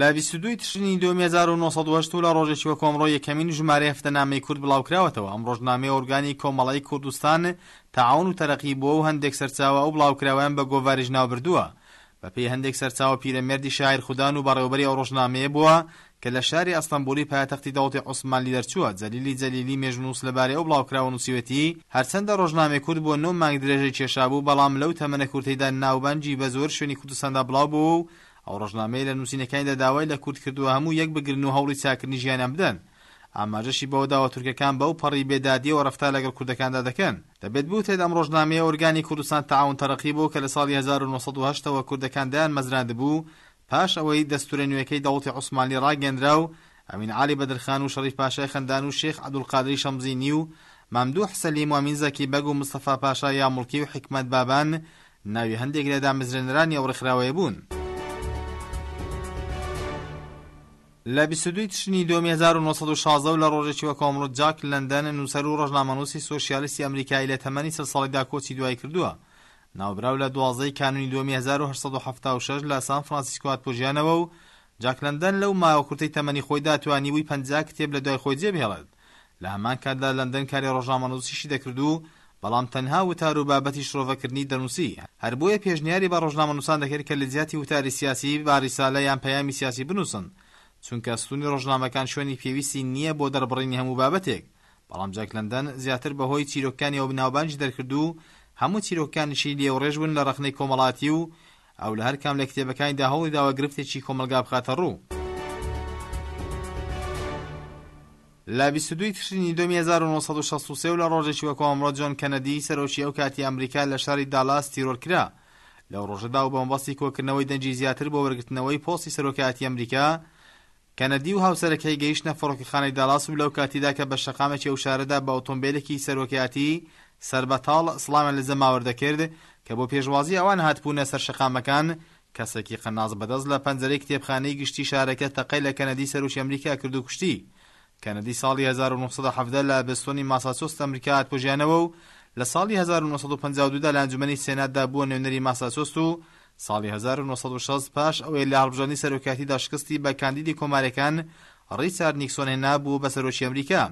لە 22 تشرینی 2009 لە ڕۆژێکی وە کۆمڕۆ یەکەمین ژمارە هەفتەنامەی کورد بڵاوکراوەتەوە. ئەم ڕۆژنامەی ئۆرگانی کۆمەڵی کوردستان تەعاون و تەرەقی بووە و هەندێک سەرچاوە ئەو بڵاوکراوەیان بە گۆڤاریش ناوبردووە. بەپێی هەندێک سەرچاوە پیرەمێردی شاعیر خودان و بەڕێوەبەری ئەو ڕۆژنامەیە بووە کە لە شاری ئەستەمبولی پایتەختی دەوڵەتی عوسمانی دەرچووە. جەلیلی مێژنووس لەبارەی ئەو بڵاوکراوە نووسیوەتی هەرچەندە ڕۆژنامەی کورد بۆ 9 مانگ درێژەی کێشابوو، بەڵام لەو تەمەنە کورتەیدا ناوبانجی بە زۆر شوێنی کوردستاندا بڵاو بوو و ئەو ڕۆژنامەیە لە نووسینەکانی داوای لە کورد کردووە هەموو یەک بگرن و هەوڵی چاکردنی ژیانیان بدەن. ئاماژەشی بەوە داوە تورکەکان بەو پەڕی بێدادیەوە ڕەفتار لەگەڵ کوردەکاندا دەکەن. دەبێت بوتێت ئەم ڕۆژنامەیە ئۆرگانی کوردستان تەعاون تەرەقی بوو کە لە ساڵی 1970ەوە کوردەکان دایان مەزراندبوو پاش ئەوەی دەستورە نوێیەکەی دەوڵەتی عوسمانی ڕاگەندرا و ئەمین عالی بەدرخان و شەریف پاشای خەندان و شێخ عەبدولقادری شەمزینی و مەمدوح سەلیم و ئەمین زەکی بەگ و مستەفا پاشا یاموڵکی و حکمەت بابان ناوی هەندێک لە دامەزرێنەرانی ئەو ڕێکخراوەیە بوون. لە 22 تشرینی 2016 لە ڕۆژێکی وە کۆمڕۆ جاک لەندەن نووسەر و ڕۆژنامەنووسی سۆشیالیستی ئەمریکایی لە تەمەنی 30 ساڵیدا کۆچی دوای کردووە. ناوبراو لە 12 کانونی 2876 لە سان فرانسیسکۆ هاتبۆژیانەوە و جاک لەندەن لەو ماوە کورتەی تەمەنی خۆیدا توانیوی 50 کتێب لە دوای خۆی جێبهێڵێت. لە هەمان کاتدا لەندەن کاری ڕۆژنامەنووسیشی دەکردو، بەڵام تەنها وتار و بابەتی شرۆڤەکردنی دەنووسی. هەر بۆیە پێشنیاری بە ڕۆژنامەنووسان دەکرد کە لە جیاتی وتاری سیاسی با ریسالە یان پەیامی سیاسی بنووسن، چونکە ستونی ڕۆژنامەکان شوێنی پێویستی نییە بۆ دەربڕینی هەموو بابەتێک. بەڵام جاک لەندەن زیاتر بەهۆی چیرۆکەکانی ئەو بناوبانجی دەرکردو هەموو چیرۆکەکانیشی لێوڕێژ بوون لە ڕەخنەی کۆمەڵاتی و ئەو لە هەر کام لە کتێبەکانیدا هەوڵی داوە گرفتێکی کۆمەلگا بخاتە ڕوو. لە 22 تشرینی 2963 لە ڕۆژێکی وە کۆمڕۆ جۆن کەنەدی سەرۆکی ئەو کاتی ئەمریکا لە شاری دالاس تیرۆرکرا. لەو ڕۆژەدا و بەمبەستی کۆکردنەوەی دەنجی زیاتر بۆ وەرگرتنەوەی پۆستی سەرۆکایەتی ئەمریکا، کەنەدی و هاوسەرەکەی گەیشتنە فڕۆکەخانەی دالاس و لەو کاتیدا کە بە شەقامێکی ئەو شارەدا بە ئۆتۆمبیلێکی سەرۆکایەتی سەربەتاڵ سڵامیان لە زەماوەر دەکرد کە بۆ پێشوازی ئەوان هاتبوونە سەر شەقامەکان. کەسێکی قەناز بەدەست لە پەنجەرەی کتێبخانەی گشتی شارەکە تەقەی لە کەنەدی سەرۆکی ئەمریکا کرد و کوشتی. کەنەدی ساڵی 1970 لە بستۆنی ماساچوست ئەمریکا هاتبۆژیانەوە و لە ساڵی 1952دا لە ئەنجومەنی سێناتدا بووە نوێنەری ماساچوست و ساڵی 1960 پاش ئەوەی لە هەڵبژاردننی سەرۆکایەتیدا شکستی بە کاندیدی کۆمارەکان ڕیچارد نیکسۆن هێنا بوو بە سەرۆکی ئەمریکا.